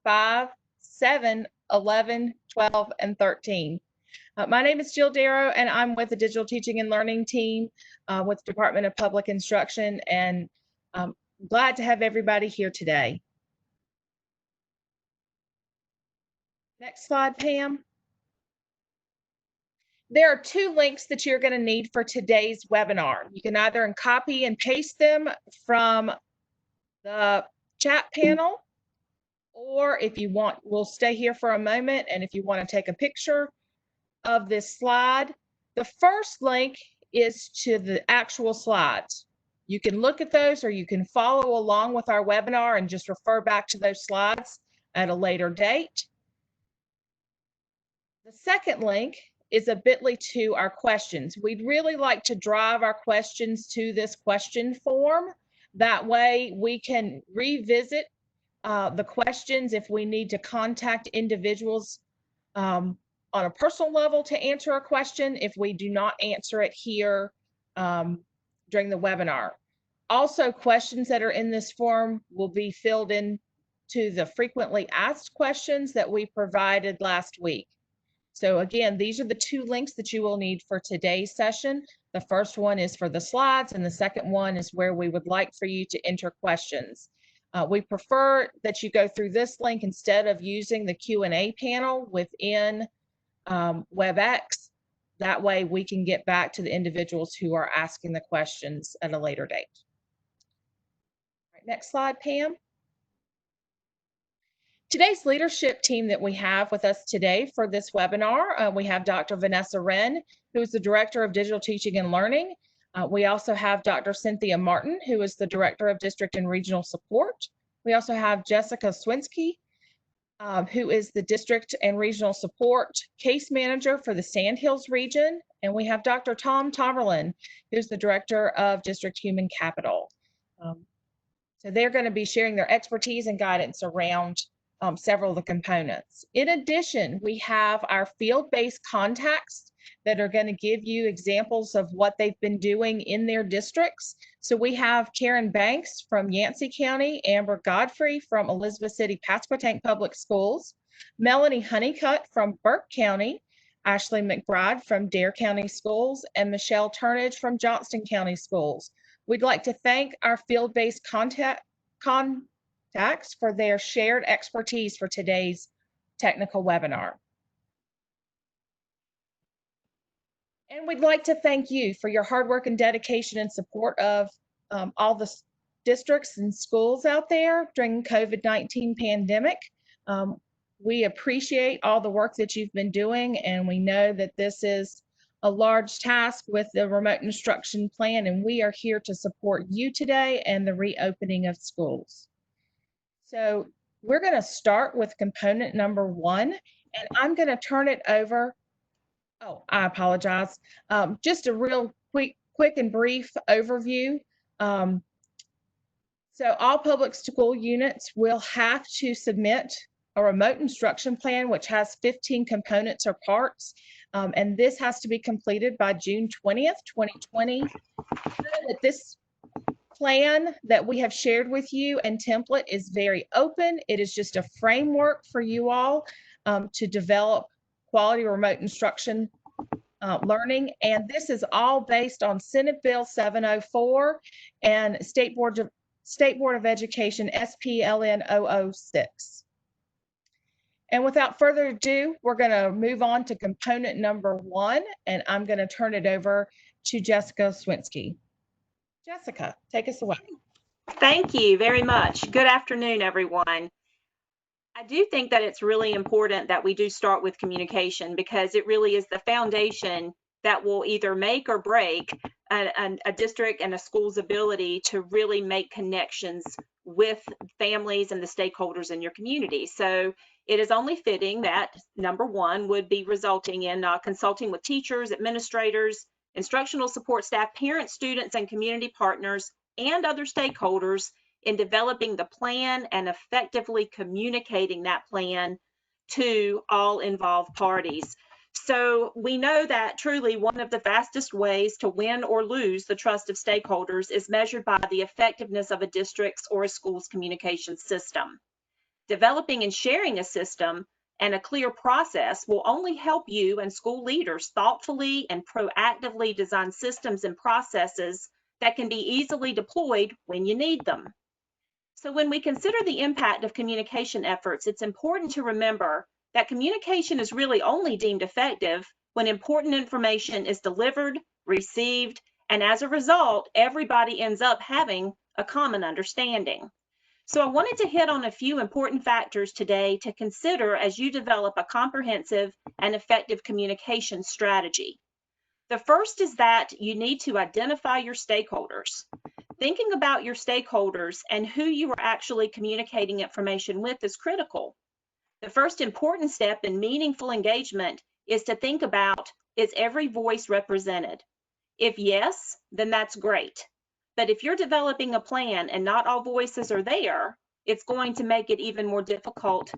5, 7, 11, 12, and 13. My name is Jill Darrow, and I'm with the Digital Teaching and Learning team with the Department of Public Instruction, and I'm glad to have everybody here today. Next slide, Pam. There are 2 links that you're going to need for today's webinar. You can either copy and paste them from the chat panel, or if you want, we'll stay here for a moment, and if you want to take a picture of this slide, the first link is to the actual slides. You can look at those, or you can follow along with our webinar and just refer back to those slides at a later date. The second link is a bit.ly to our questions. We'd really like to drive our questions to this question form. That way we can revisit the questions if we need to contact individuals on a personal level to answer a question if we do not answer it here during the webinar. Also, questions that are in this form will be filled in to the frequently asked questions that we provided last week. So again, these are the 2 links that you will need for today's session. The first one is for the slides, and the second one is where we would like for you to enter questions. We prefer that you go through this link instead of using the Q&A panel within WebEx. That way we can get back to the individuals who are asking the questions at a later date. All right, next slide, Pam. Today's leadership team that we have with us today for this webinar, we have Dr. Vanessa Wren, who is the Director of Digital Teaching and Learning. We also have Dr. Cynthia Martin, who is the Director of District and Regional Support. We also have Jessica Swinsky, who is the District and Regional Support Case Manager for the Sandhills region. And we have Dr. Tom Tomerlin, who's the Director of District Human Capital. So they're going to be sharing their expertise and guidance around several of the components. In addition, we have our field-based contacts that are going to give you examples of what they've been doing in their districts. So we have Karen Banks from Yancey County, Amber Godfrey from Elizabeth City Pasquotank Public Schools, Melanie Honeycutt from Burke County, Ashley McBride from Dare County Schools, and Michelle Turnage from Johnston County Schools. We'd like to thank our field-based contacts for their shared expertise for today's technical webinar. And we'd like to thank you for your hard work and dedication and support of all the districts and schools out there during COVID-19 pandemic. We appreciate all the work that you've been doing, and we know that this is a large task with the remote instruction plan, and we are here to support you today and the reopening of schools. So we're going to start with component number 1, and I'm going to turn it over. Oh, I apologize. Just a real quick and brief overview. So all public school units will have to submit a remote instruction plan, which has 15 components or parts. And this has to be completed by June 20th, 2020. This plan that we have shared with you and template is very open. It is just a framework for you all to develop quality remote instruction learning. And this is all based on Senate Bill 704 and State Board of Education SPLN 006. And without further ado, we're going to move on to component number 1, and I'm going to turn it over to Jessica Swinsky. Jessica, take us away. Thank you very much. Good afternoon, everyone. I do think that it's really important that we do start with communication, because it really is the foundation that will either make or break a district and a school's ability to really make connections with families and the stakeholders in your community. So it is only fitting that number 1 would be resulting in consulting with teachers, administrators, instructional support staff, parents, students, and community partners, and other stakeholders in developing the plan and effectively communicating that plan to all involved parties. So we know that truly one of the fastest ways to win or lose the trust of stakeholders is measured by the effectiveness of a district's or a school's communication system. Developing and sharing a system and a clear process will only help you and school leaders thoughtfully and proactively design systems and processes that can be easily deployed when you need them. So when we consider the impact of communication efforts, it's important to remember that communication is really only deemed effective when important information is delivered, received, and as a result, everybody ends up having a common understanding. So I wanted to hit on a few important factors today to consider as you develop a comprehensive and effective communication strategy. The first is that you need to identify your stakeholders. Thinking about your stakeholders and who you are actually communicating information with is critical. The first important step in meaningful engagement is to think about, is every voice represented? If yes, then that's great. But if you're developing a plan and not all voices are there, it's going to make it even more difficult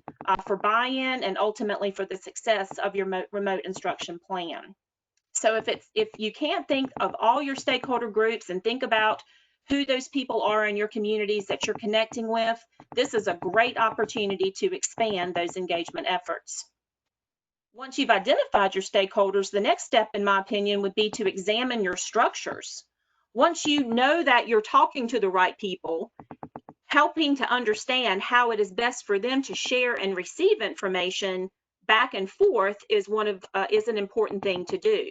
for buy-in and ultimately for the success of your remote instruction plan. So if you can't think of all your stakeholder groups and think about who those people are in your communities that you're connecting with, this is a great opportunity to expand those engagement efforts. Once you've identified your stakeholders, the next step, in my opinion, would be to examine your structures. Once you know that you're talking to the right people, helping to understand how it is best for them to share and receive information back and forth is an important thing to do.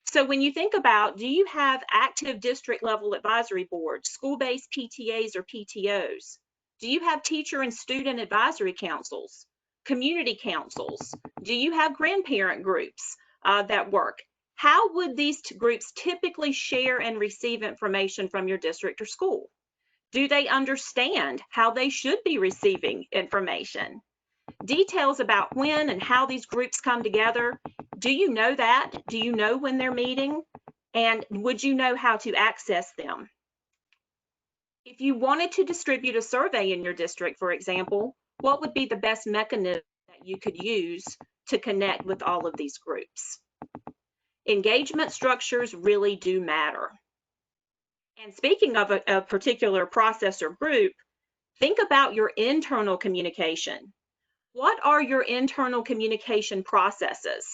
So when you think about, do you have active district level advisory boards, school-based PTAs or PTOs? Do you have teacher and student advisory councils, community councils? Do you have grandparent groups that work? How would these groups typically share and receive information from your district or school? Do they understand how they should be receiving information? Details about when and how these groups come together. Do you know that? Do you know when they're meeting? And would you know how to access them? If you wanted to distribute a survey in your district, for example, what would be the best mechanism that you could use to connect with all of these groups? Engagement structures really do matter. And speaking of a particular process or group, think about your internal communication. What are your internal communication processes?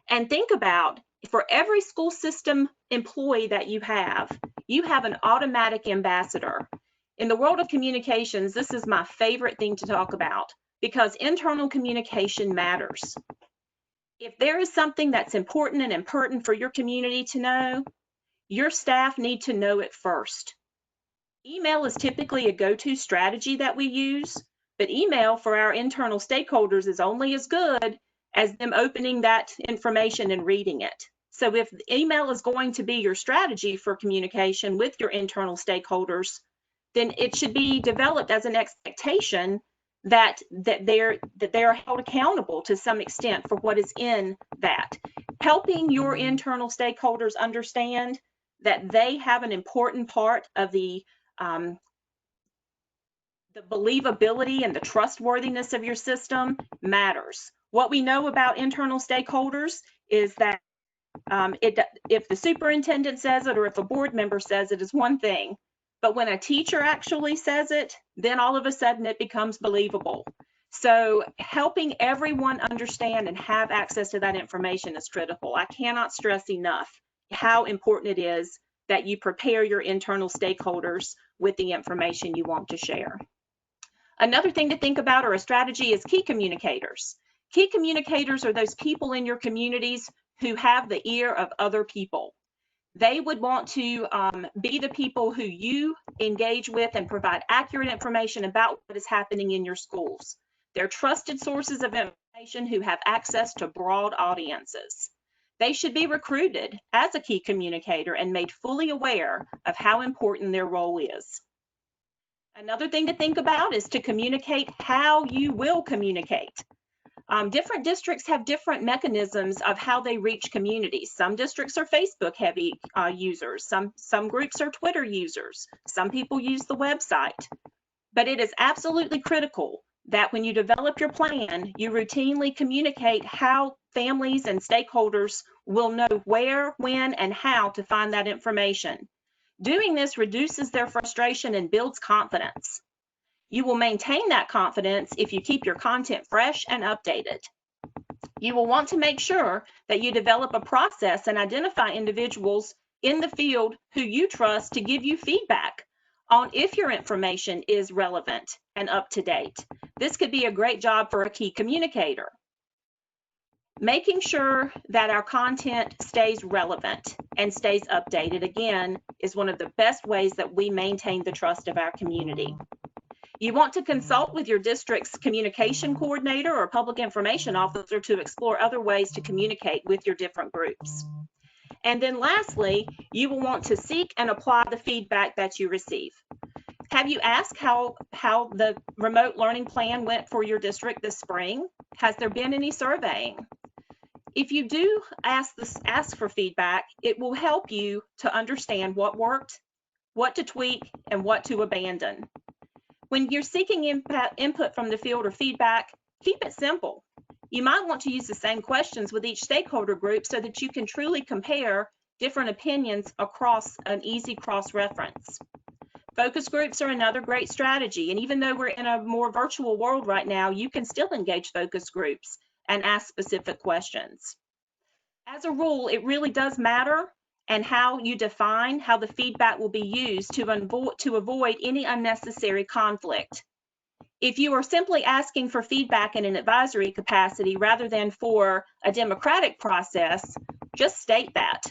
And think about, for every school system employee that you have an automatic ambassador. In the world of communications, this is my favorite thing to talk about because internal communication matters. If there is something that's important and pertinent for your community to know, your staff need to know it first. Email is typically a go-to strategy that we use, but email for our internal stakeholders is only as good as them opening that information and reading it. So if email is going to be your strategy for communication with your internal stakeholders, then it should be developed as an expectation that they're held accountable to some extent for what is in that. Helping your internal stakeholders understand that they have an important part of the believability and the trustworthiness of your system matters. What we know about internal stakeholders is that if the superintendent says it or if a board member says it is one thing, but when a teacher actually says it, then all of a sudden it becomes believable. So helping everyone understand and have access to that information is critical. I cannot stress enough how important it is that you prepare your internal stakeholders with the information you want to share. Another thing to think about or a strategy is key communicators. Key communicators are those people in your communities who have the ear of other people. They would want to be the people who you engage with and provide accurate information about what is happening in your schools. They're trusted sources of information who have access to broad audiences. They should be recruited as a key communicator and made fully aware of how important their role is. Another thing to think about is to communicate how you will communicate. Different districts have different mechanisms of how they reach communities. Some districts are Facebook heavy users. Some groups are Twitter users. Some people use the website. But it is absolutely critical that when you develop your plan, you routinely communicate how families and stakeholders will know where, when, and how to find that information. Doing this reduces their frustration and builds confidence. You will maintain that confidence if you keep your content fresh and updated. You will want to make sure that you develop a process and identify individuals in the field who you trust to give you feedback on if your information is relevant and up to date. This could be a great job for a key communicator. Making sure that our content stays relevant and stays updated, again, is one of the best ways that we maintain the trust of our community. You want to consult with your district's communication coordinator or public information officer to explore other ways to communicate with your different groups. And then lastly, you will want to seek and apply the feedback that you receive. Have you asked how the remote learning plan went for your district this spring? Has there been any surveying? If you do ask for feedback, it will help you to understand what worked, what to tweak, and what to abandon. When you're seeking input from the field or feedback, keep it simple. You might want to use the same questions with each stakeholder group so that you can truly compare different opinions across an easy cross-reference. Focus groups are another great strategy, and even though we're in a more virtual world right now, you can still engage focus groups and ask specific questions. As a rule, it really does matter and how you define how the feedback will be used to avoid any unnecessary conflict. If you are simply asking for feedback in an advisory capacity rather than for a democratic process, just state that.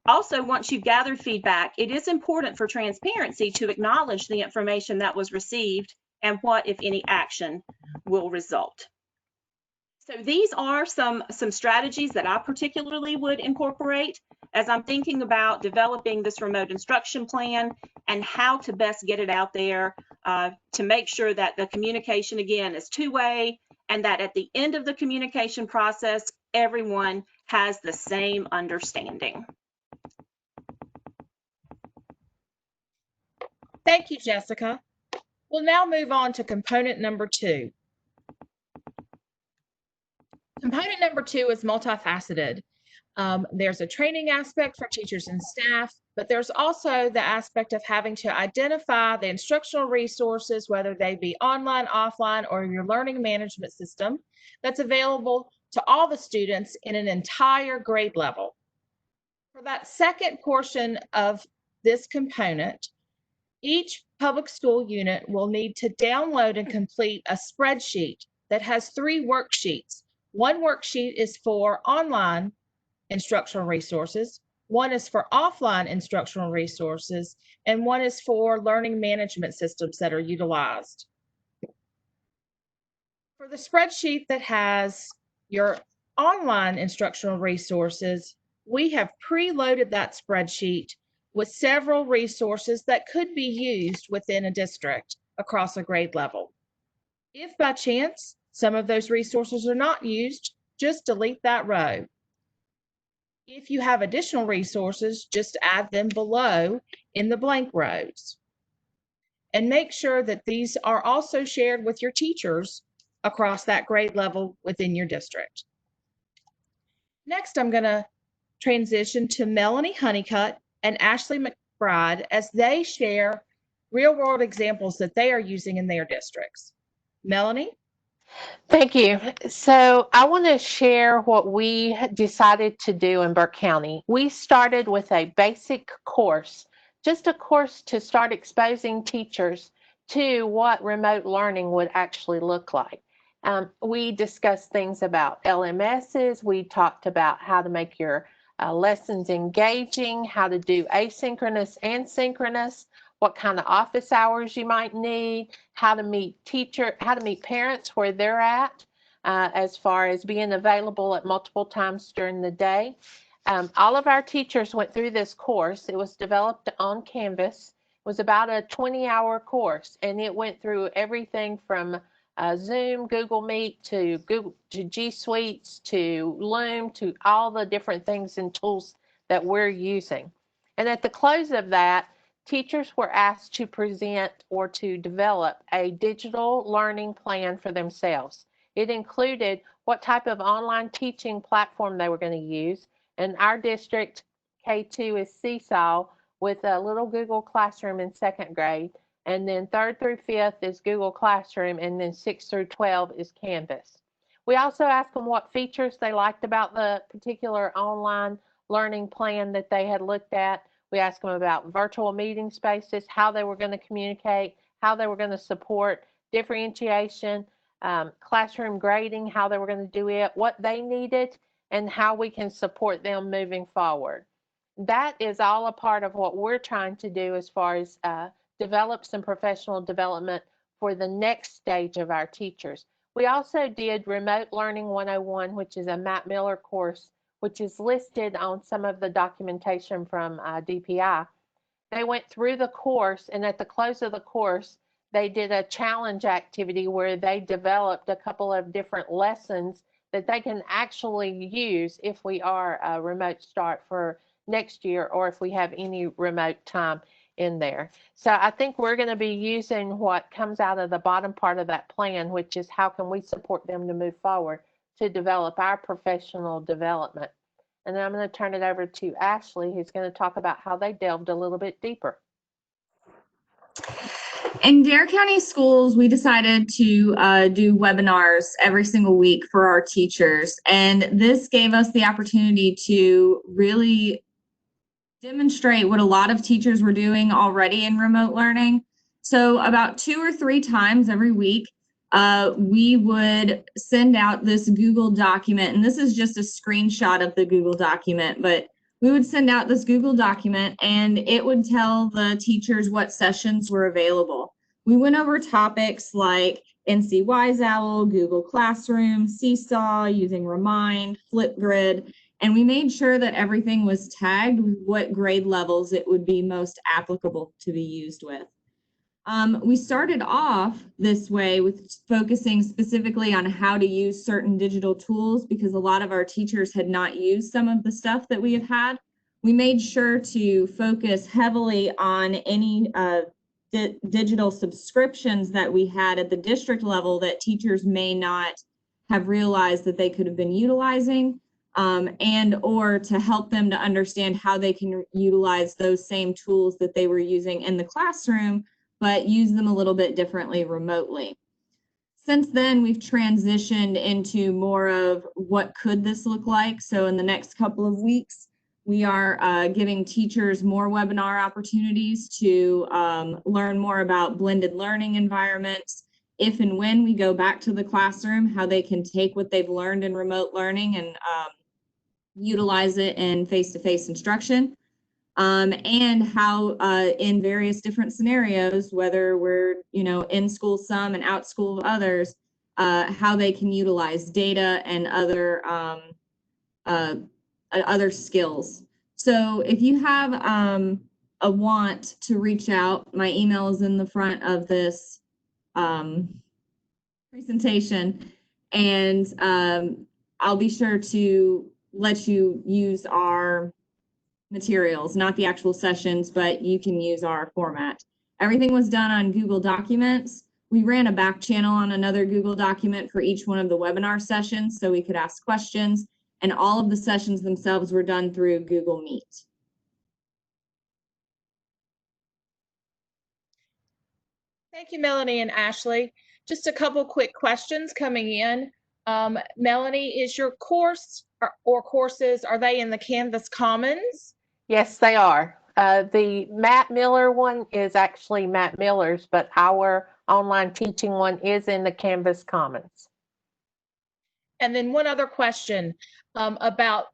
Also, once you've gathered feedback, it is important for transparency to acknowledge the information that was received and what, if any, action will result. So these are some strategies that I particularly would incorporate as I'm thinking about developing this remote instruction plan and how to best get it out there to make sure that the communication, again, is two-way and that at the end of the communication process, everyone has the same understanding. Thank you, Jessica. We'll now move on to component number 2. Component number 2 is multifaceted. There's a training aspect for teachers and staff, but there's also the aspect of having to identify the instructional resources, whether they be online, offline, or your learning management system that's available to all the students in an entire grade level. For that second portion of this component, each public school unit will need to download and complete a spreadsheet that has 3 worksheets. One worksheet is for online instructional resources, one is for offline instructional resources, and one is for learning management systems that are utilized. For the spreadsheet that has your online instructional resources, we have preloaded that spreadsheet with several resources that could be used within a district across a grade level. If by chance some of those resources are not used, just delete that row. If you have additional resources, just add them below in the blank rows. And make sure that these are also shared with your teachers across that grade level within your district. Next, I'm going to transition to Melanie Honeycutt and Ashley McBride as they share real-world examples that they are using in their districts. Melanie? Thank you. So I want to share what we decided to do in Burke County. We started with a basic course, just a course to start exposing teachers to what remote learning would actually look like. We discussed things about LMSs. We talked about how to make your lessons engaging, how to do asynchronous and synchronous, what kind of office hours you might need, how to meet parents where they're at, as far as being available at multiple times during the day. All of our teachers went through this course. It was developed on Canvas. It was about a 20-hour course, and it went through everything from Zoom, Google Meet, to G Suites, to Loom, to all the different things and tools that we're using. And at the close of that, teachers were asked to present or to develop a digital learning plan for themselves. It included what type of online teaching platform they were going to use. In our district, K2 is Seesaw with a little Google Classroom in 2nd grade. And then 3rd through 5th is Google Classroom, and then 6th through 12 is Canvas. We also asked them what features they liked about the particular online learning plan that they had looked at. We asked them about virtual meeting spaces, how they were going to communicate, how they were going to support differentiation, classroom grading, how they were going to do it, what they needed, and how we can support them moving forward. That is all a part of what we're trying to do as far as develop some professional development for the next stage of our teachers. We also did Remote Learning 101, which is a Matt Miller course, which is listed on some of the documentation from DPI. They went through the course, and at the close of the course, they did a challenge activity where they developed a couple of different lessons that they can actually use if we are a remote start for next year, or if we have any remote time in there. So I think we're going to be using what comes out of the bottom part of that plan, which is how can we support them to move forward to develop our professional development. And then I'm going to turn it over to Ashley, who's going to talk about how they delved a little bit deeper. In Dare County Schools, we decided to do webinars every single week for our teachers. And this gave us the opportunity to really demonstrate what a lot of teachers were doing already in remote learning. So about 2 or 3 times every week, we would send out this Google document, and this is just a screenshot of the Google document, but we would send out this Google document and it would tell the teachers what sessions were available. We went over topics like NC Wise Owl, Google Classroom, Seesaw, using Remind, Flipgrid, and we made sure that everything was tagged with what grade levels it would be most applicable to be used with. We started off this way with focusing specifically on how to use certain digital tools because a lot of our teachers had not used some of the stuff that we have had. We made sure to focus heavily on any digital subscriptions that we had at the district level that teachers may not have realized that they could have been utilizing, and or to help them to understand how they can utilize those same tools that they were using in the classroom, but use them a little bit differently remotely. Since then, we've transitioned into more of what could this look like. So in the next couple of weeks, we are giving teachers more webinar opportunities to learn more about blended learning environments. If and when we go back to the classroom, how they can take what they've learned in remote learning and utilize it in face-to-face instruction. And how in various different scenarios, whether we're in school some and out school others, how they can utilize data and other skills. So if you have a want to reach out, my email is in the front of this presentation, and I'll be sure to let you use our materials, not the actual sessions, but you can use our format. Everything was done on Google Documents. We ran a back channel on another Google document for each one of the webinar sessions so we could ask questions, and all of the sessions themselves were done through Google Meet. Thank you, Melanie and Ashley. Just a couple quick questions coming in. Melanie, is your course or courses, are they in the Canvas Commons? Yes, they are. The Matt Miller one is actually Matt Miller's, but our online teaching one is in the Canvas Commons. And then one other question about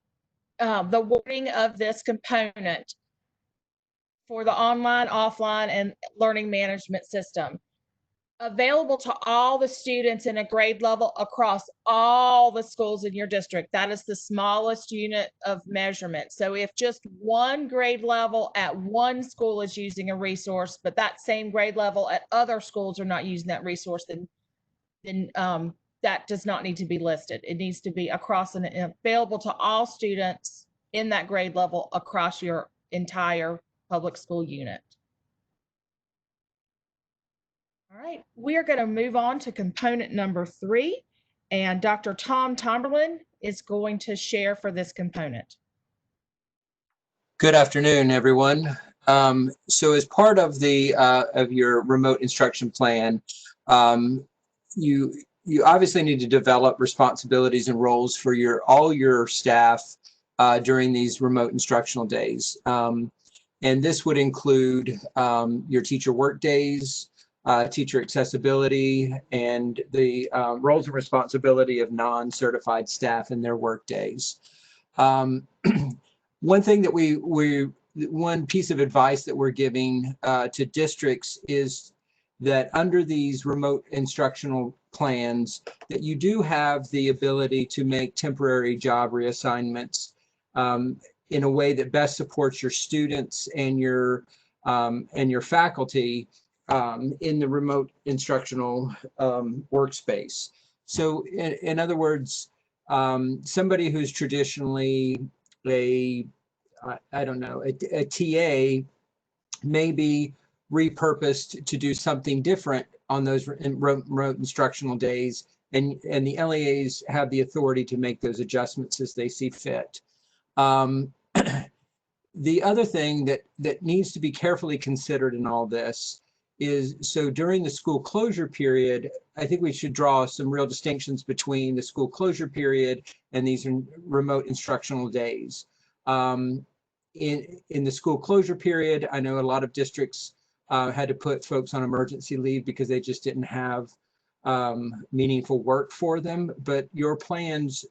the wording of this component for the online, offline, and learning management system. Available to all the students in a grade level across all the schools in your district. That is the smallest unit of measurement. So if just one grade level at one school is using a resource, but that same grade level at other schools are not using that resource, then that does not need to be listed. It needs to be across and available to all students in that grade level across your entire public school unit. All right, we are going to move on to component number 3, and Dr. Tom Tomberlin is going to share for this component. Good afternoon, everyone. So as part of the of your remote instruction plan, you obviously need to develop responsibilities and roles for all your staff during these remote instructional days. And this would include your teacher work days, teacher accessibility, and the roles and responsibility of non-certified staff in their work days. One thing that one piece of advice that we're giving to districts is that under these remote instructional plans, that you do have the ability to make temporary job reassignments in a way that best supports your students and your faculty in the remote instructional workspace. So in other words, somebody who's traditionally I don't know, a TA may be repurposed to do something different on those remote instructional days, and the LEAs have the authority to make those adjustments as they see fit. The other thing that needs to be carefully considered in all this is, so during the school closure period, I think we should draw some real distinctions between the school closure period and these remote instructional days. In the school closure period, I know a lot of districts had to put folks on emergency leave because they just didn't have meaningful work for them. But your plans,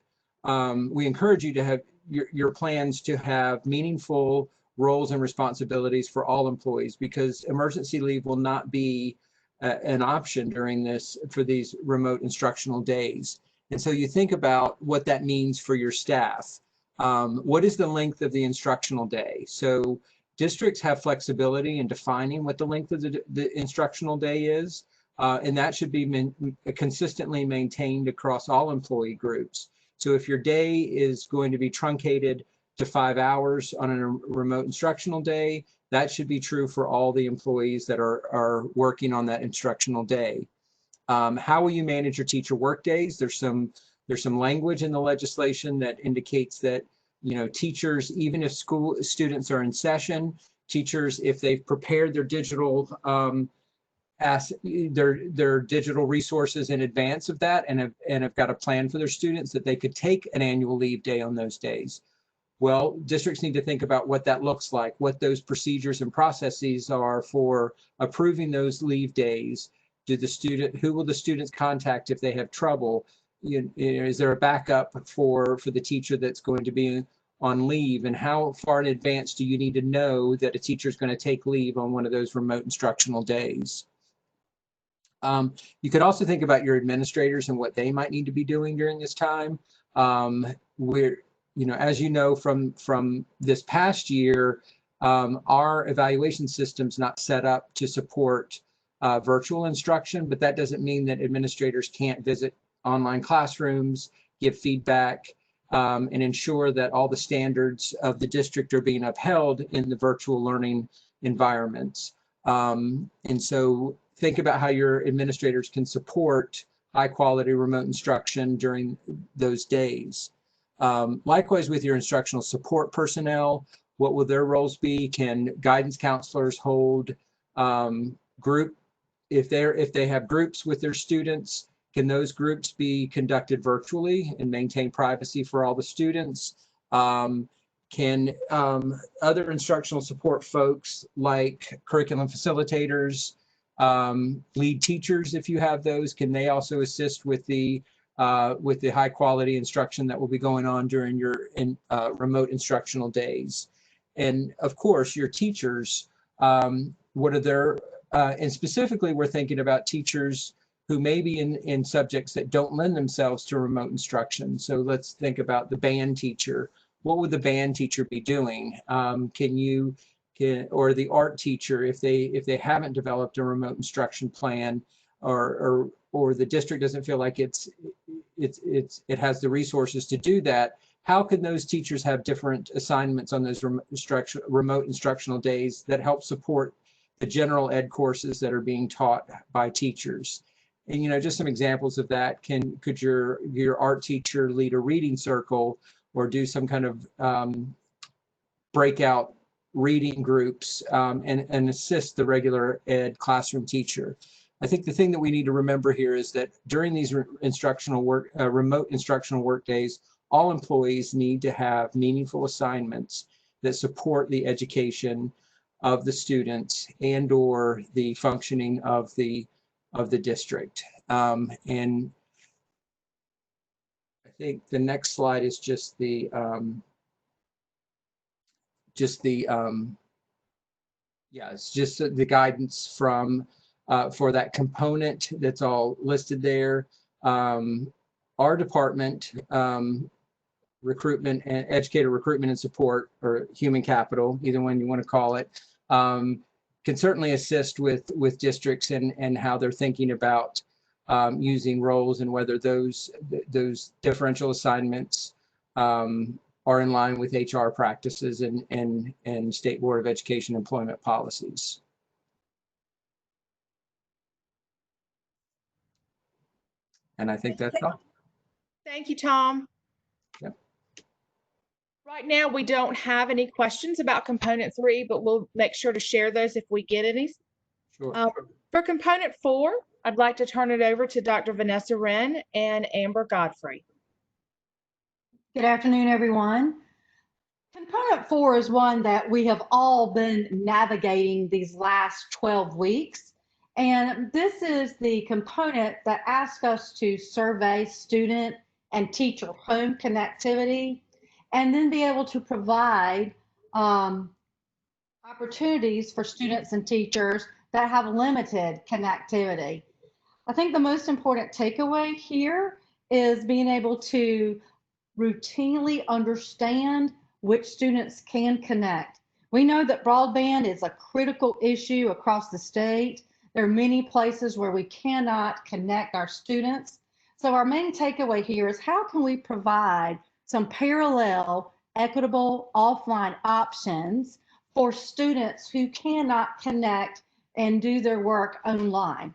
we encourage you to have your plans to have meaningful roles and responsibilities for all employees, because emergency leave will not be an option during for these remote instructional days. And so you think about what that means for your staff. What is the length of the instructional day? So districts have flexibility in defining what the length of the instructional day is, and that should be consistently maintained across all employee groups. So if your day is going to be truncated to 5 hours on a remote instructional day, that should be true for all the employees that are working on that instructional day. How will you manage your teacher work days? There's some language in the legislation that indicates that, you know, teachers, even if school students are in session, teachers, if they've prepared their digital their digital resources in advance of that and have got a plan for their students, that they could take an annual leave day on those days. Well, districts need to think about what that looks like, what those procedures and processes are for approving those leave days. Who will the students contact if they have trouble? Is there a backup for the teacher that's going to be on leave, and how far in advance do you need to know that a teacher is going to take leave on one of those remote instructional days? You could also think about your administrators and what they might need to be doing during this time. As you know from this past year, our evaluation system's not set up to support virtual instruction, but that doesn't mean that administrators can't visit online classrooms, give feedback, and ensure that all the standards of the district are being upheld in the virtual learning environments. And so think about how your administrators can support high quality remote instruction during those days. Likewise with your instructional support personnel, what will their roles be? Can guidance counselors hold if they have groups with their students, can those groups be conducted virtually and maintain privacy for all the students? Can other instructional support folks like curriculum facilitators, lead teachers, if you have those, can they also assist with the high quality instruction that will be going on during your remote instructional days? And of course, your teachers, what are their, and specifically we're thinking about teachers who may be in subjects that don't lend themselves to remote instruction. So let's think about the band teacher. What would the band teacher be doing? Or the art teacher, if they haven't developed a remote instruction plan, or the district doesn't feel like it has the resources to do that, how can those teachers have different assignments on those remote instructional days that help support the general ed courses that are being taught by teachers? And just some examples of that, could your art teacher lead a reading circle or do some kind of breakout reading groups, and assist the regular ed classroom teacher. I think the thing that we need to remember here is that during these remote instructional work days, all employees need to have meaningful assignments that support the education of the students and or the functioning of the district. And I think the next slide is just the it's just the guidance from for that component that's all listed there. Our department, recruitment and educator recruitment and support, or human capital, either one you want to call it, can certainly assist with districts and how they're thinking about using roles and whether those differential assignments are in line with HR practices and State Board of Education employment policies. And I think that's all. Thank you, Tom. Yep. Right now, we don't have any questions about component 3, but we'll make sure to share those if we get any. Sure. For component 4, I'd like to turn it over to Dr. Vanessa Wren and Amber Godfrey. Good afternoon, everyone. Component 4 is one that we have all been navigating these last 12 weeks. And this is the component that asks us to survey student and teacher home connectivity, and then be able to provide opportunities for students and teachers that have limited connectivity. I think the most important takeaway here is being able to routinely understand which students can connect. We know that broadband is a critical issue across the state. There are many places where we cannot connect our students. So our main takeaway here is how can we provide some parallel, equitable offline options for students who cannot connect and do their work online.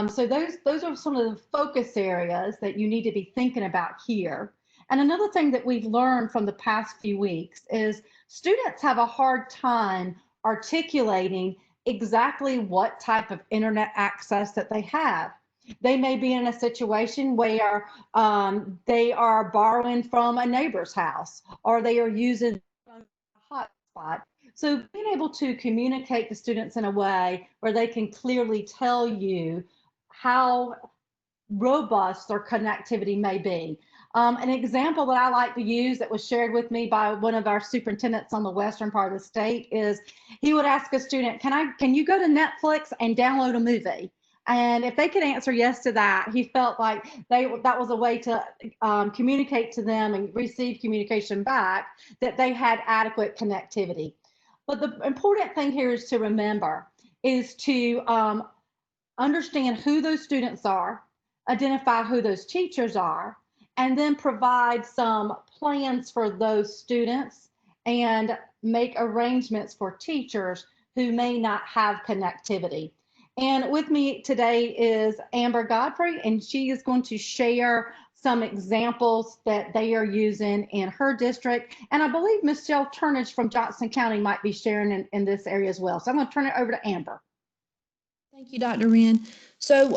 So those are some of the focus areas that you need to be thinking about here. And another thing that we've learned from the past few weeks is students have a hard time articulating exactly what type of internet access that they have. They may be in a situation where they are borrowing from a neighbor's house, or they are using a hotspot. So being able to communicate to students in a way where they can clearly tell you how robust their connectivity may be. An example that I like to use that was shared with me by one of our superintendents on the western part of the state is he would ask a student, can you go to Netflix and download a movie? And if they could answer yes to that, he felt like that was a way to communicate to them and receive communication back that they had adequate connectivity. But the important thing here is to remember is to understand who those students are, identify who those teachers are, and then provide some plans for those students and make arrangements for teachers who may not have connectivity. And with me today is Amber Godfrey, and she is going to share some examples that they are using in her district. And I believe Michelle Turnage from Johnson County might be sharing in this area as well. So I'm going to turn it over to Amber. Thank you, Dr. Wren. So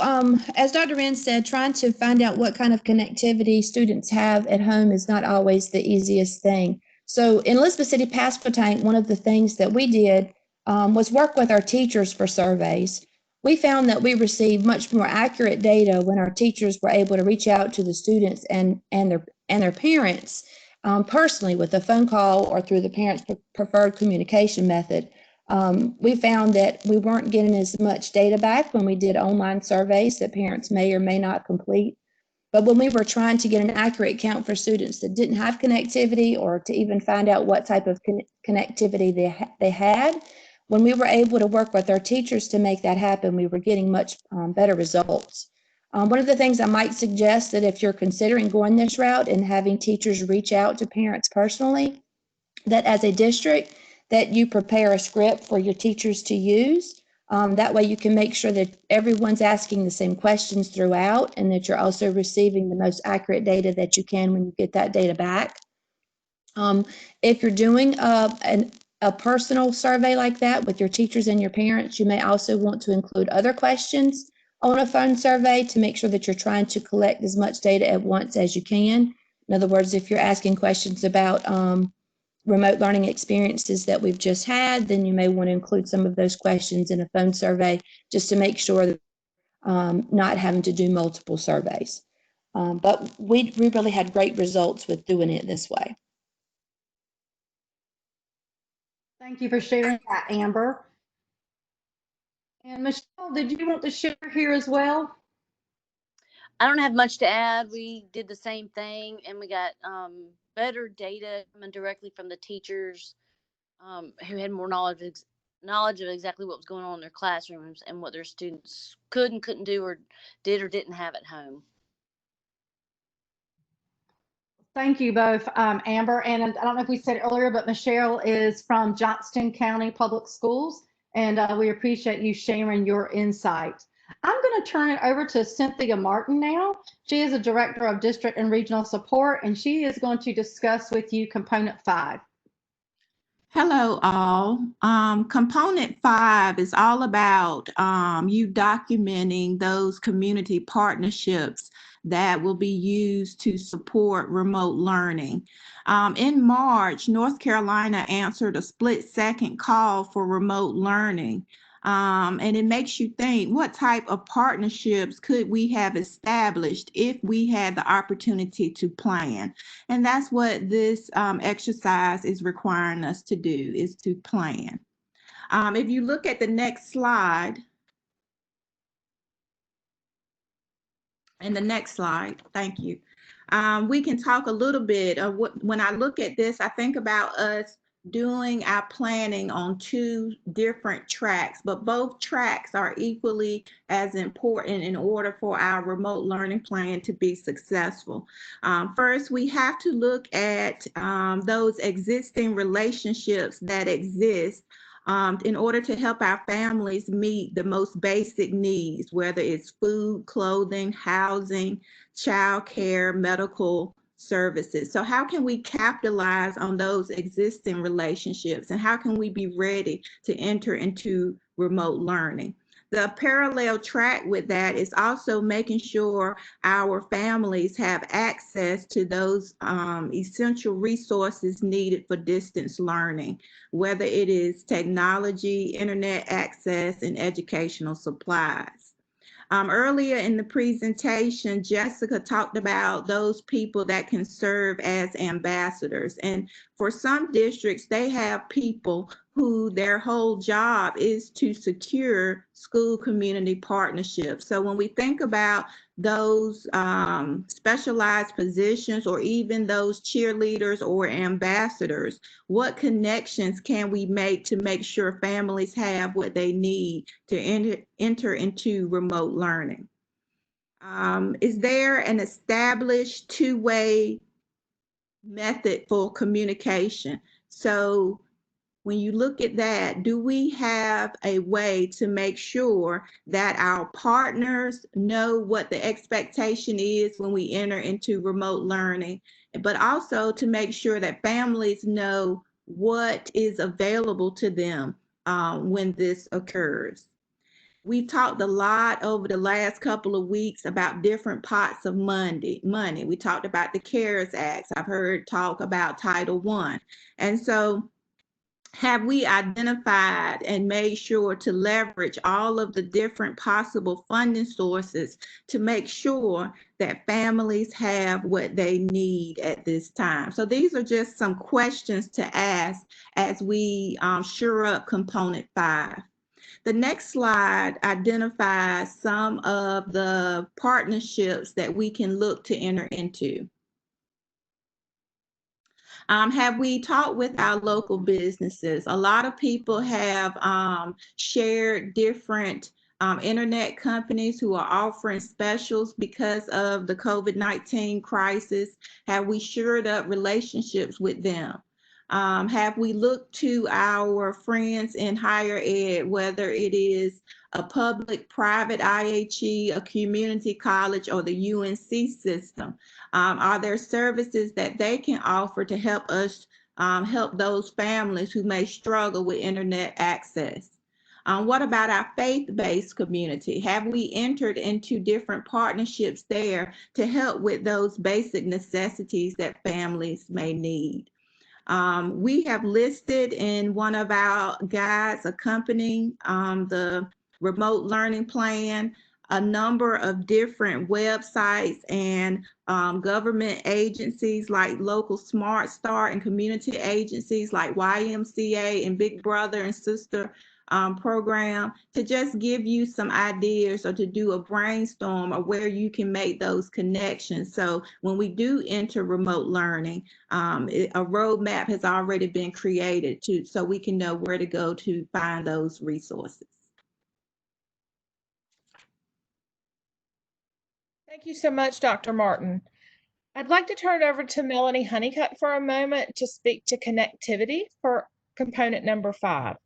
as Dr. Wren said, trying to find out what kind of connectivity students have at home is not always the easiest thing. So in Elizabeth City Pasquotank, one of the things that we did was work with our teachers for surveys. We found that we received much more accurate data when our teachers were able to reach out to the students and their parents personally with a phone call or through the parents' preferred communication method. We found that we weren't getting as much data back when we did online surveys that parents may or may not complete. But when we were trying to get an accurate count for students that didn't have connectivity, or to even find out what type of connectivity they had, when we were able to work with our teachers to make that happen, we were getting much better results. One of the things I might suggest that if you're considering going this route and having teachers reach out to parents personally, that as a district, that you prepare a script for your teachers to use. That way you can make sure that everyone's asking the same questions throughout, and that you're also receiving the most accurate data that you can when you get that data back. If you're doing a personal survey like that with your teachers and your parents, you may also want to include other questions on a phone survey to make sure that you're trying to collect as much data at once as you can. In other words, if you're asking questions about remote learning experiences that we've just had, then you may want to include some of those questions in a phone survey just to make sure that not having to do multiple surveys. But we really had great results with doing it this way. Thank you for sharing that, Amber. And Michelle, did you want to share here as well? I don't have much to add. We did the same thing, and we got better data coming directly from the teachers who had more knowledge of exactly what was going on in their classrooms and what their students could and couldn't do, or did or didn't have at home. Thank you both, Amber. And I don't know if we said earlier, but Michelle is from Johnston County Public Schools, and we appreciate you sharing your insight. I'm going to turn it over to Cynthia Martin now. She is a Director of District and Regional Support, and she is going to discuss with you Component 5. Hello, all. Component 5 is all about you documenting those community partnerships that will be used to support remote learning. In March, North Carolina answered a split-second call for remote learning. And it makes you think, what type of partnerships could we have established if we had the opportunity to plan? And that's what this exercise is requiring us to do, is to plan. If you look at the next slide, and the next slide, thank you. We can talk a little bit of when I look at this, I think about us doing our planning on 2 different tracks, but both tracks are equally as important in order for our remote learning plan to be successful. First, we have to look at those existing relationships that exist in order to help our families meet the most basic needs, whether it's food, clothing, housing, childcare, medical services. So how can we capitalize on those existing relationships, and how can we be ready to enter into remote learning? The parallel track with that is also making sure our families have access to those essential resources needed for distance learning, whether it is technology, internet access, and educational supplies. Earlier in the presentation, Jessica talked about those people that can serve as ambassadors. And for some districts, they have people who their whole job is to secure school community partnerships. So when we think about those specialized positions, or even those cheerleaders or ambassadors, what connections can we make to make sure families have what they need to enter into remote learning? Is there an established 2-way method for communication? So when you look at that, do we have a way to make sure that our partners know what the expectation is when we enter into remote learning, but also to make sure that families know what is available to them when this occurs? We've talked a lot over the last couple of weeks about different pots of money. We talked about the CARES Act. I've heard talk about Title I. And so have we identified and made sure to leverage all of the different possible funding sources to make sure that families have what they need at this time? So these are just some questions to ask as we shore up Component 5. The next slide identifies some of the partnerships that we can look to enter into. Have we talked with our local businesses? A lot of people have shared different internet companies who are offering specials because of the COVID-19 crisis. Have we shored up relationships with them? Have we looked to our friends in higher ed, whether it is a public, private IHE, a community college, or the UNC system? Are there services that they can offer to help us help those families who may struggle with internet access? What about our faith-based community? Have we entered into different partnerships there to help with those basic necessities that families may need? We have listed in one of our guides accompanying the remote learning plan a number of different websites and government agencies like local Smart Start and community agencies like YMCA and Big Brother and Sister program to just give you some ideas or to do a brainstorm of where you can make those connections. So when we do enter remote learning, a roadmap has already been created so we can know where to go to find those resources. Thank you so much, Dr. Martin. I'd like to turn it over to Melanie Honeycutt for a moment to speak to connectivity for component number 5.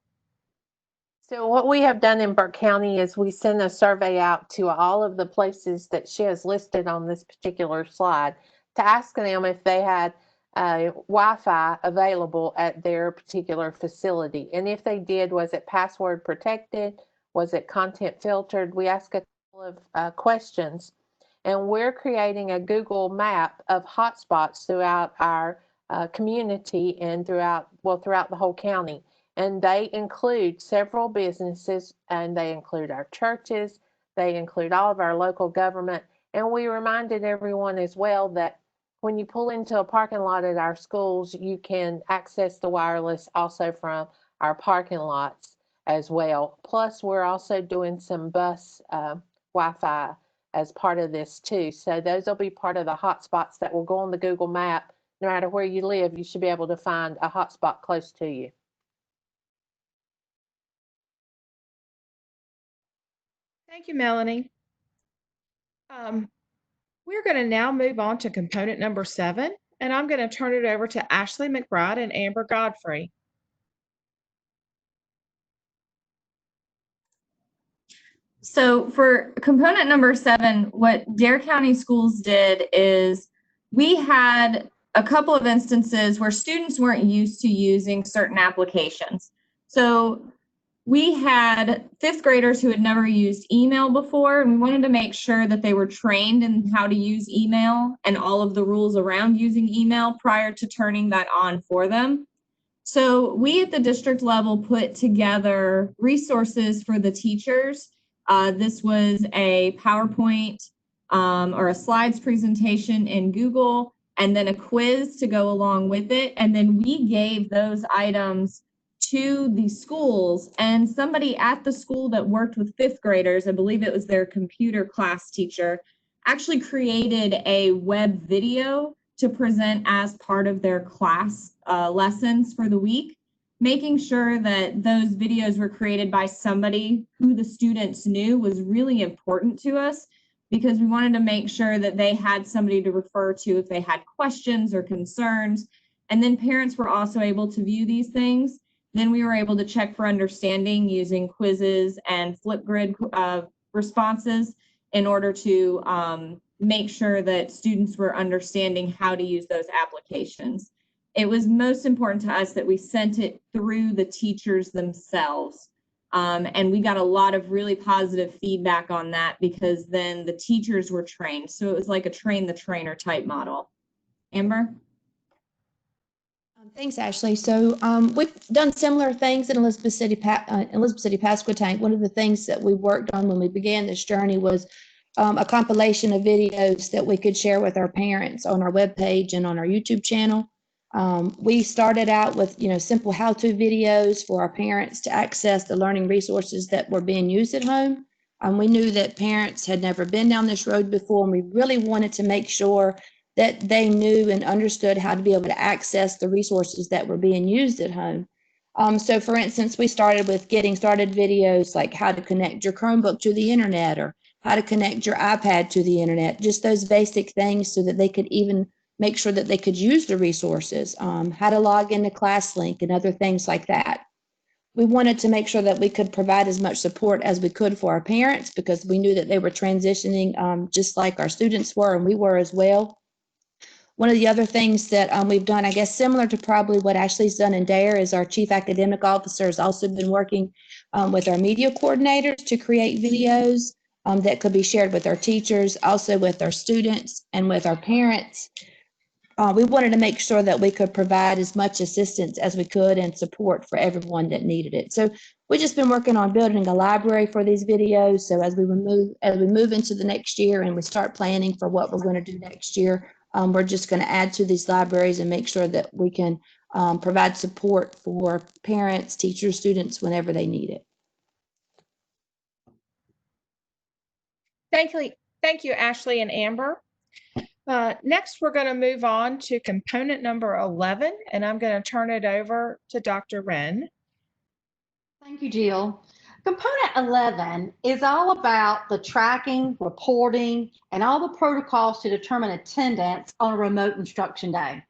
So what we have done in Burke County is we send a survey out to all of the places that she has listed on this particular slide to ask them if they had Wi-Fi available at their particular facility. And if they did, was it password protected? Was it content filtered? We ask a couple of questions. And we're creating a Google map of hotspots throughout our community and throughout the whole county. And they include several businesses, and they include our churches, they include all of our local government. And we reminded everyone as well that when you pull into a parking lot at our schools, you can access the wireless also from our parking lots as well. Plus, we're also doing some bus Wi-Fi as part of this too. So those will be part of the hotspots that will go on the Google map. No matter where you live, you should be able to find a hotspot close to you. Thank you, Melanie. We're going to now move on to component number 7, and I'm going to turn it over to Ashley McBride and Amber Godfrey. So for component number 7, what Dare County Schools did is we had a couple of instances where students weren't used to using certain applications. So we had 5th graders who had never used email before, and we wanted to make sure that they were trained in how to use email and all of the rules around using email prior to turning that on for them. So we at the district level put together resources for the teachers. This was a PowerPoint or a slides presentation in Google, and then a quiz to go along with it. And then we gave those items to the schools, and somebody at the school that worked with 5th graders, I believe it was their computer class teacher, actually created a web video to present as part of their class lessons for the week, making sure that those videos were created by somebody who the students knew was really important to us, because we wanted to make sure that they had somebody to refer to if they had questions or concerns. And then parents were also able to view these things. Then we were able to check for understanding using quizzes and Flipgrid responses in order to make sure that students were understanding how to use those applications. It was most important to us that we sent it through the teachers themselves. And we got a lot of really positive feedback on that, because then the teachers were trained. So it was like a train the trainer type model. Amber? Thanks, Ashley. So we've done similar things in Elizabeth City, Pasquotank. One of the things that we worked on when we began this journey was a compilation of videos that we could share with our parents on our webpage and on our YouTube channel. We started out with, simple how-to videos for our parents to access the learning resources that were being used at home. We knew that parents had never been down this road before, and we really wanted to make sure that they knew and understood how to be able to access the resources that were being used at home. So for instance, we started with getting started videos like how to connect your Chromebook to the internet, or how to connect your iPad to the internet, just those basic things so that they could even make sure that they could use the resources, how to log into ClassLink and other things like that. We wanted to make sure that we could provide as much support as we could for our parents, because we knew that they were transitioning just like our students were, and we were as well. One of the other things that we've done, I guess, similar to probably what Ashley's done in DARE, is our chief academic officer has also been working with our media coordinators to create videos that could be shared with our teachers, also with our students and with our parents. We wanted to make sure that we could provide as much assistance as we could and support for everyone that needed it. So we've just been working on building a library for these videos. So as we move into the next year and we start planning for what we're going to do next year, we're just going to add to these libraries and make sure that we can provide support for parents, teachers, students whenever they need it. Thank you, Ashley and Amber. Next, we're going to move on to component number 11, and I'm going to turn it over to Dr. Wren. Thank you, Jill. Component 11 is all about the tracking, reporting, and all the protocols to determine attendance on a remote instruction day.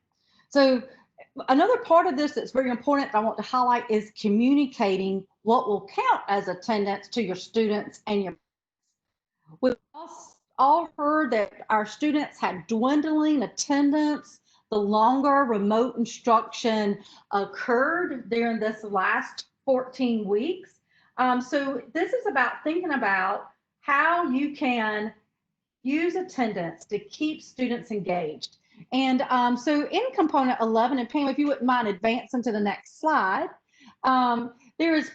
So another part of this that's very important that I want to highlight is communicating what will count as attendance to your students and your. We've all heard that our students had dwindling attendance the longer remote instruction occurred during this last 14 weeks. So this is about thinking about how you can use attendance to keep students engaged. And so in component 11, and Pam, if you wouldn't mind advancing to the next slide, there is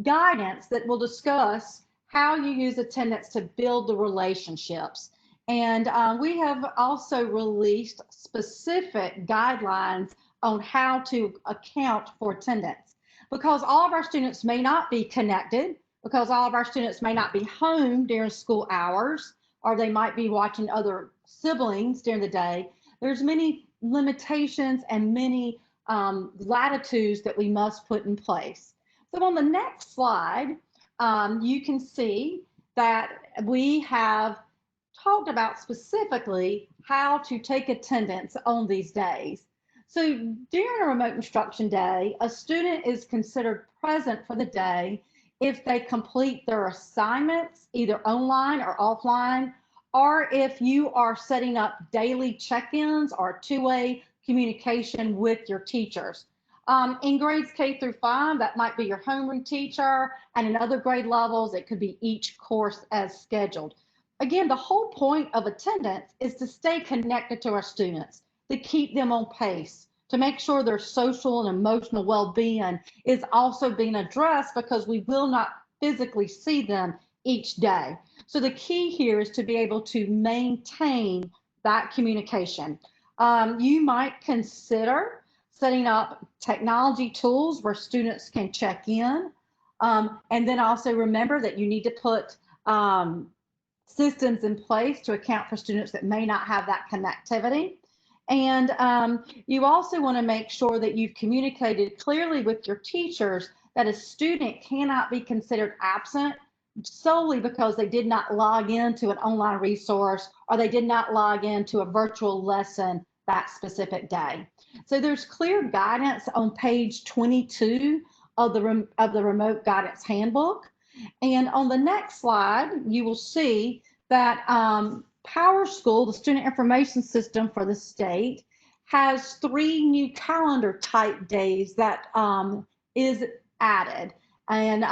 guidance that will discuss how you use attendance to build the relationships. And we have also released specific guidelines on how to account for attendance, because all of our students may not be connected, because all of our students may not be home during school hours, or they might be watching other siblings during the day. There's many limitations and many latitudes that we must put in place. So on the next slide, you can see that we have talked about specifically how to take attendance on these days. So during a remote instruction day, a student is considered present for the day if they complete their assignments, either online or offline, or if you are setting up daily check-ins or two-way communication with your teachers. In grades K through 5, that might be your homeroom teacher, and in other grade levels, it could be each course as scheduled. Again, the whole point of attendance is to stay connected to our students, to keep them on pace, to make sure their social and emotional well-being is also being addressed, because we will not physically see them each day. So the key here is to be able to maintain that communication. You might consider setting up technology tools where students can check in. And then also remember that you need to put systems in place to account for students that may not have that connectivity. And you also want to make sure that you've communicated clearly with your teachers that a student cannot be considered absent solely because they did not log into an online resource or they did not log into a virtual lesson that specific day. So there's clear guidance on page 22 of the remote guidance handbook. And on the next slide, you will see that PowerSchool, the student information system for the state, has 3 new calendar type days that is added. And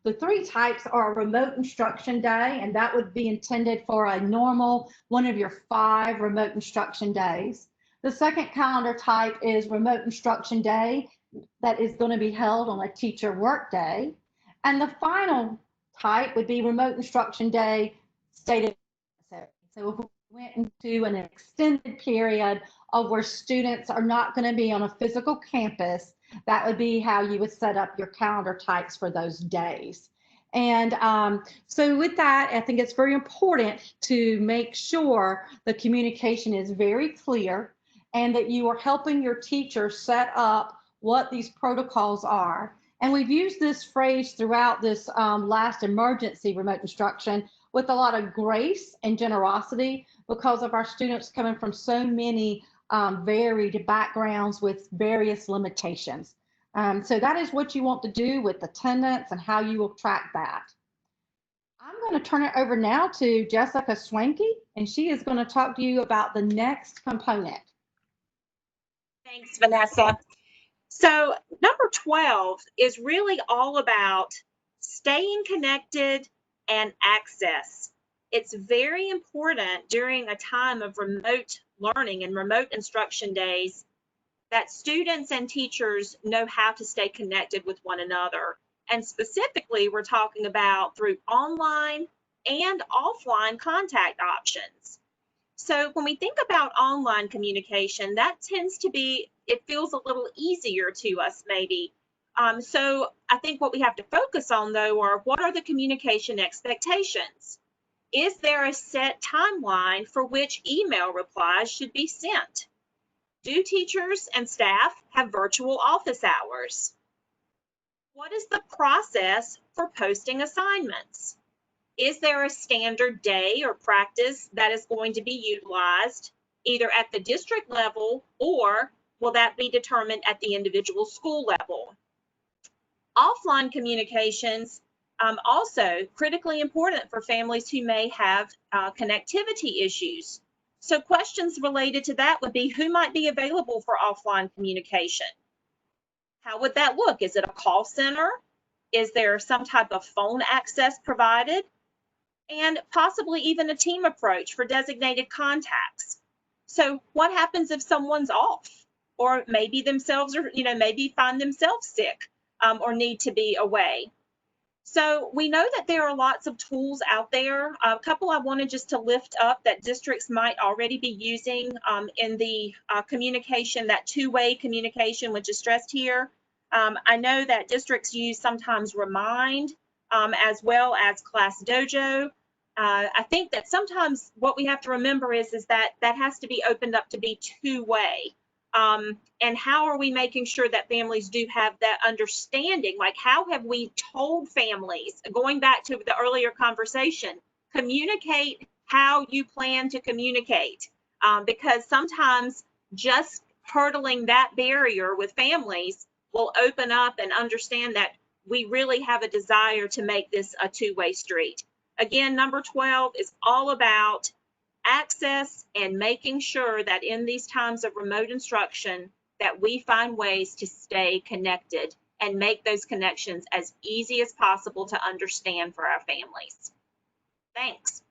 the 3 types are a remote instruction day, and that would be intended for a normal one of your 5 remote instruction days. The second calendar type is remote instruction day that is going to be held on a teacher work day. And the final type would be remote instruction day stated. So if we went into an extended period of where students are not going to be on a physical campus, that would be how you would set up your calendar types for those days. And so with that, I think it's very important to make sure the communication is very clear and that you are helping your teachers set up what these protocols are. And we've used this phrase throughout this last emergency remote instruction with a lot of grace and generosity because of our students coming from so many varied backgrounds with various limitations. So that is what you want to do with attendance and how you will track that. I'm going to turn it over now to Jessica Swanky, and she is going to talk to you about the next component. Thanks, Vanessa. So number 12 is really all about staying connected and access. It's very important during a time of remote learning and remote instruction days that students and teachers know how to stay connected with one another. And specifically, we're talking about through online and offline contact options. So when we think about online communication, that tends to be, it feels a little easier to us maybe. So I think what we have to focus on though are what are the communication expectations? Is there a set timeline for which email replies should be sent? Do teachers and staff have virtual office hours? What is the process for posting assignments? Is there a standard day or practice that is going to be utilized either at the district level or will that be determined at the individual school level? Offline communications also critically important for families who may have connectivity issues. So questions related to that would be who might be available for offline communication? How would that look? Is it a call center? Is there some type of phone access provided? And possibly even a team approach for designated contacts. So what happens if someone's off or maybe themselves or, maybe find themselves sick or need to be away? So we know that there are lots of tools out there. A couple I wanted just to lift up that districts might already be using in the communication, that two-way communication, which is stressed here. I know that districts use sometimes Remind as well as Class Dojo. I think that sometimes what we have to remember is that that has to be opened up to be two-way. And how are we making sure that families do have that understanding? Like, how have we told families, going back to the earlier conversation, communicate how you plan to communicate? Because sometimes just hurdling that barrier with families will open up and understand that we really have a desire to make this a two-way street. Again, number 12 is all about access and making sure that in these times of remote instruction that we find ways to stay connected and make those connections as easy as possible to understand for our families. Thanks.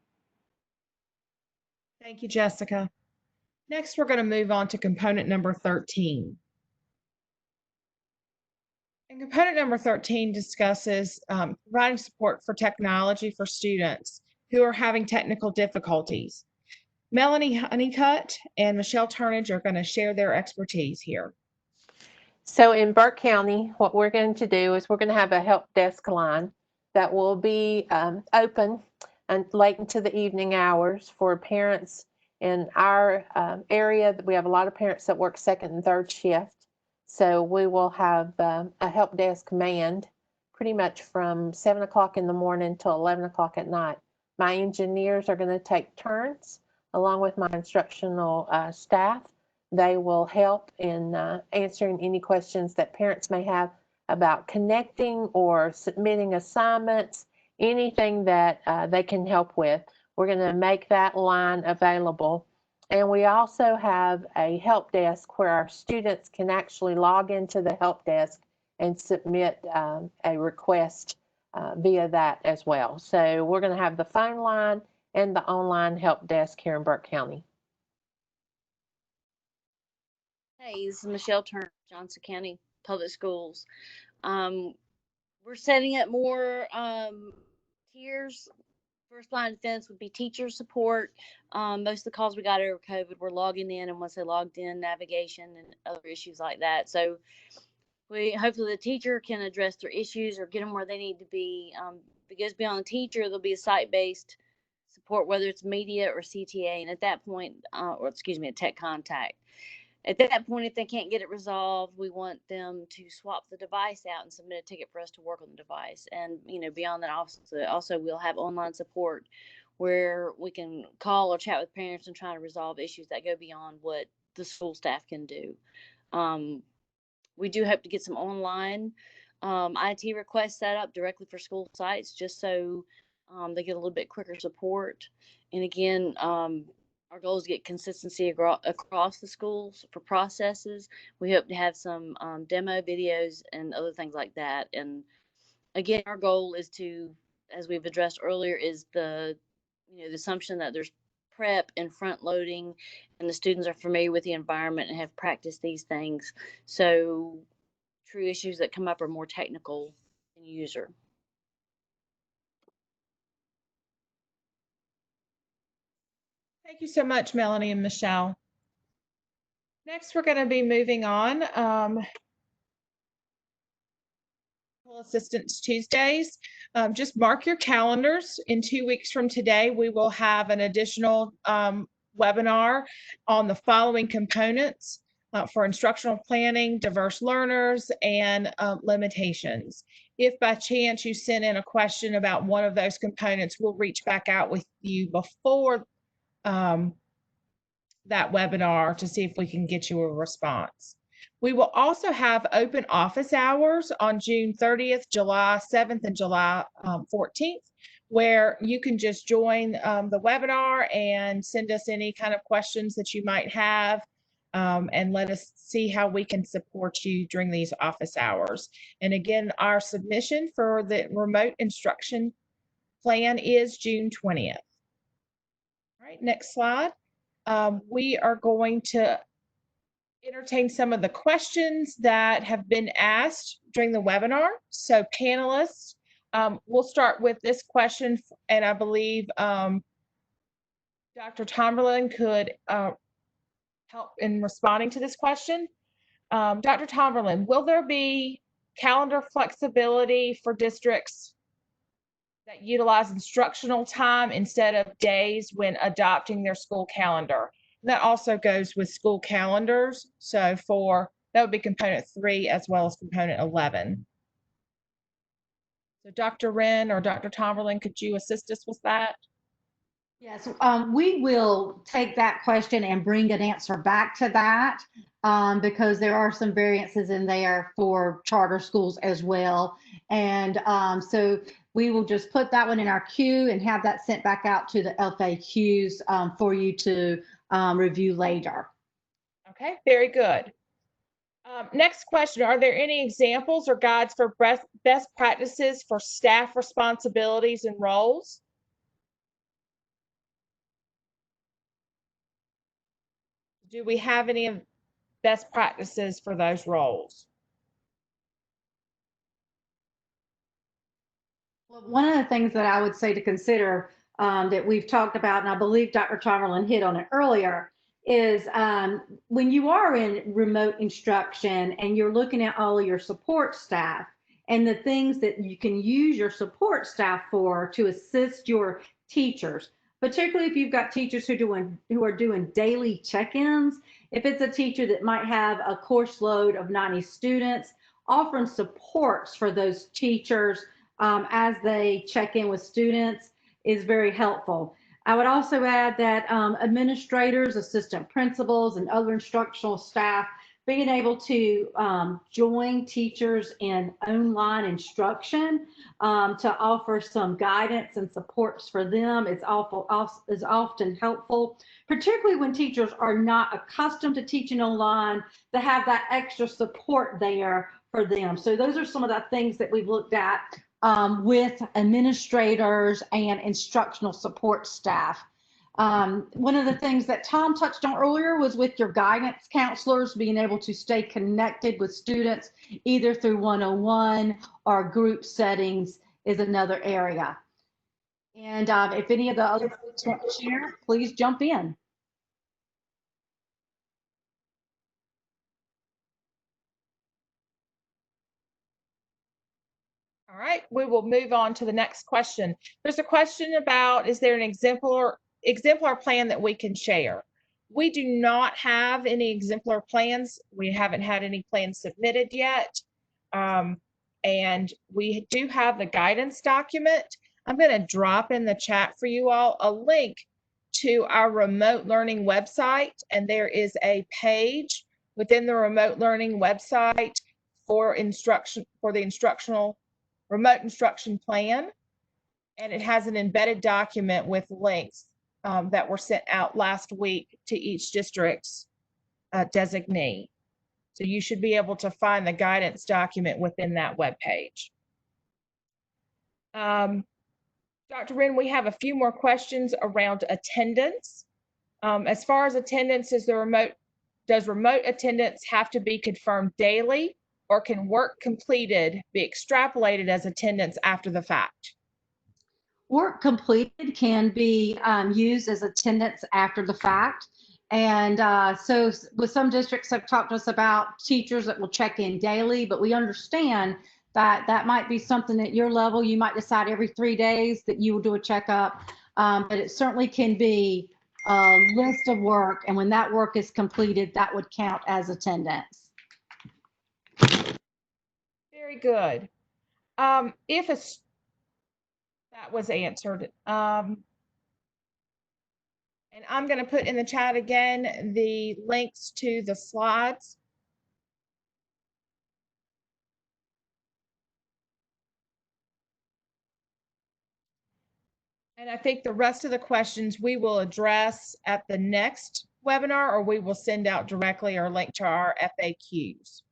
Thank you, Jessica. Next, we're going to move on to component number 13. And component number 13 discusses providing support for technology for students who are having technical difficulties. Melanie Honeycutt and Michelle Turnage are going to share their expertise here. So in Burke County, what we're going to do is we're going to have a help desk line that will be open and late into the evening hours for parents in our area. We have a lot of parents that work second and third shift. So we will have a help desk manned pretty much from 7 o'clock in the morning till 11 o'clock at night. My engineers are going to take turns along with my instructional staff. They will help in answering any questions that parents may have about connecting or submitting assignments, anything that they can help with. We're going to make that line available. And we also have a help desk where our students can actually log into the help desk and submit a request via that as well. So we're going to have the phone line and the online help desk here in Burke County. Hey, this is Michelle Turner, Johnson County Public Schools. We're setting up more tiers. First line of defense would be teacher support. Most of the calls we got over COVID were logging in, and once they logged in, navigation and other issues like that. So hopefully the teacher can address their issues or get them where they need to be. If it goes beyond the teacher, there'll be a site-based support, whether it's media or CTA, and at that point, a tech contact. At that point, if they can't get it resolved, we want them to swap the device out and submit a ticket for us to work on the device. And, beyond that, also we'll have online support where we can call or chat with parents and try to resolve issues that go beyond what the school staff can do. We do hope to get some online IT requests set up directly for school sites just so they get a little bit quicker support. And again, our goal is to get consistency across the schools for processes. We hope to have some demo videos and other things like that. And again, our goal is to, as we've addressed earlier, is the assumption that there's prep and front loading, and the students are familiar with the environment and have practiced these things. So true issues that come up are more technical than user. Thank you so much, Melanie and Michelle. Next, we're going to be moving on. Assistance Tuesdays. Just mark your calendars. In 2 weeks from today, we will have an additional webinar on the following components for instructional planning, diverse learners, and limitations. If by chance you send in a question about one of those components, we'll reach back out with you before that webinar to see if we can get you a response. We will also have open office hours on June 30th, July 7th, and July 14th, where you can just join the webinar and send us any kind of questions that you might have, and let us see how we can support you during these office hours. And again, our submission for the remote instruction plan is June 20th. All right, next slide. We are going to entertain some of the questions that have been asked during the webinar. So panelists, we'll start with this question, and I believe Dr. Tomberlin could help in responding to this question. Dr. Tomberlin, will there be calendar flexibility for districts that utilize instructional time instead of days when adopting their school calendar? And that also goes with school calendars. So that would be component 3 as well as component 11. So Dr. Wren or Dr. Tomberlin, could you assist us with that? Yes, we will take that question and bring an answer back to that, because there are some variances in there for charter schools as well. And so we will just put that one in our queue and have that sent back out to the FAQs for you to review later. Okay, very good. Next question, are there any examples or guides for best practices for staff responsibilities and roles? Do we have any best practices for those roles? Well, one of the things that I would say to consider that we've talked about, and I believe Dr. Tomberlin hit on it earlier, is when you are in remote instruction and you're looking at all of your support staff and the things that you can use your support staff for to assist your teachers, particularly if you've got teachers who are doing daily check-ins. If it's a teacher that might have a course load of 90 students, offering supports for those teachers as they check in with students is very helpful. I would also add that administrators, assistant principals, and other instructional staff being able to join teachers in online instruction to offer some guidance and supports for them is often helpful, particularly when teachers are not accustomed to teaching online, to have that extra support there for them. So those are some of the things that we've looked at with administrators and instructional support staff. One of the things that Tom touched on earlier was with your guidance counselors being able to stay connected with students either through one-on-one or group settings is another area. And if any of the other folks want to share, please jump in. All right, we will move on to the next question. There's a question about, is there an exemplar plan that we can share? We do not have any exemplar plans. We haven't had any plans submitted yet. And we do have the guidance document. I'm going to drop in the chat for you all a link to our remote learning website. And there is a page within the remote learning website for the instructional remote instruction plan, and it has an embedded document with links that were sent out last week to each district's designee. So you should be able to find the guidance document within that webpage. Dr. Wren, we have a few more questions around attendance. As far as attendance, does remote attendance have to be confirmed daily, or can work completed be extrapolated as attendance after the fact? Work completed can be used as attendance after the fact. And so with some districts have talked to us about teachers that will check in daily, but we understand that that might be something at your level. You might decide every 3 days that you will do a checkup, but it certainly can be a list of work. And when that work is completed, that would count as attendance. Very good. If that was answered. And I'm going to put in the chat again the links to the slides. And I think the rest of the questions we will address at the next webinar, or we will send out directly or link to our FAQs.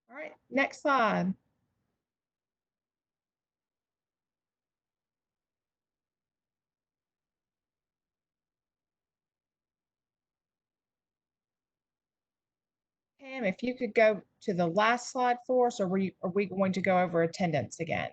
All right, next slide. Pam, if you could go to the last slide for us, or are we going to go over attendance again?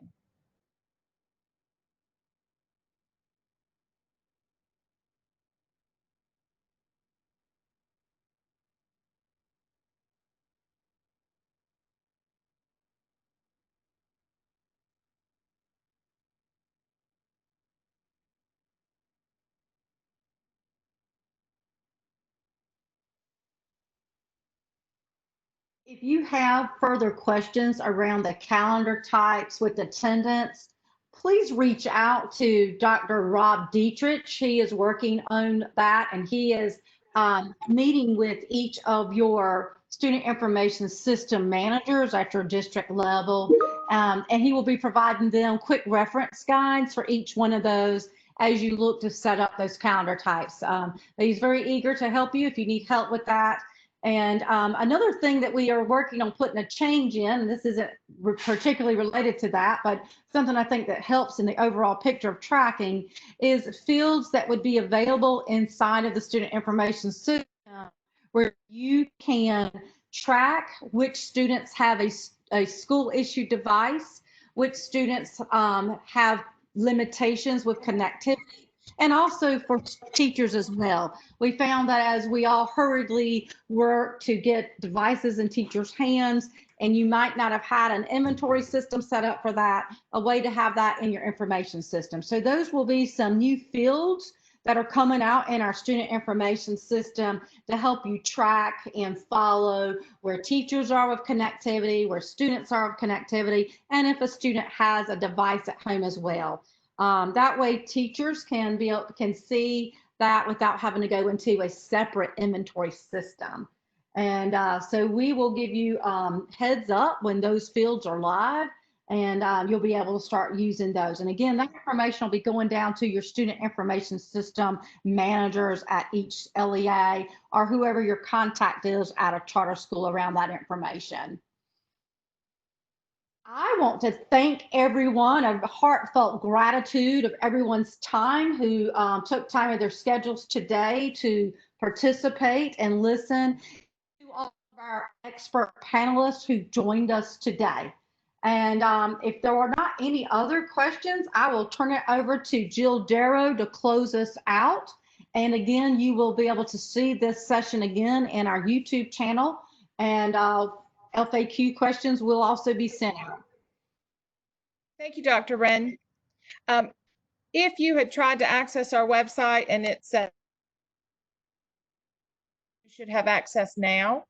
If you have further questions around the calendar types with attendance, please reach out to Dr. Rob Dietrich. He is working on that, and he is meeting with each of your student information system managers at your district level, and he will be providing them quick reference guides for each one of those as you look to set up those calendar types. He's very eager to help you if you need help with that. And another thing that we are working on putting a change in, and this isn't particularly related to that, but something I think that helps in the overall picture of tracking, is fields that would be available inside of the student information system where you can track which students have a school issued device, which students have limitations with connectivity, and also for teachers as well. We found that as we all hurriedly work to get devices in teachers' hands, and you might not have had an inventory system set up for that, a way to have that in your information system. So those will be some new fields that are coming out in our student information system to help you track and follow where teachers are with connectivity, where students are with connectivity, and if a student has a device at home as well. That way teachers can see that without having to go into a separate inventory system. And so we will give you heads up when those fields are live, and you'll be able to start using those. And again, that information will be going down to your student information system managers at each LEA, or whoever your contact is at a charter school around that information. I want to thank everyone, a heartfelt gratitude of everyone's time who took time of their schedules today to participate and listen, to all of our expert panelists who joined us today. And if there are not any other questions, I will turn it over to Jill Darrow to close us out. And again, you will be able to see this session again in our YouTube channel, and FAQ questions will also be sent out. Thank you, Dr. Wren. If you had tried to access our website and it said you should have access now,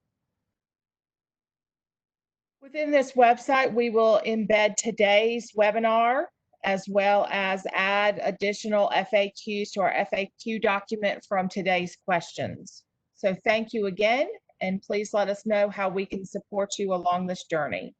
within this website, we will embed today's webinar as well as add additional FAQs to our FAQ document from today's questions. So thank you again, and please let us know how we can support you along this journey.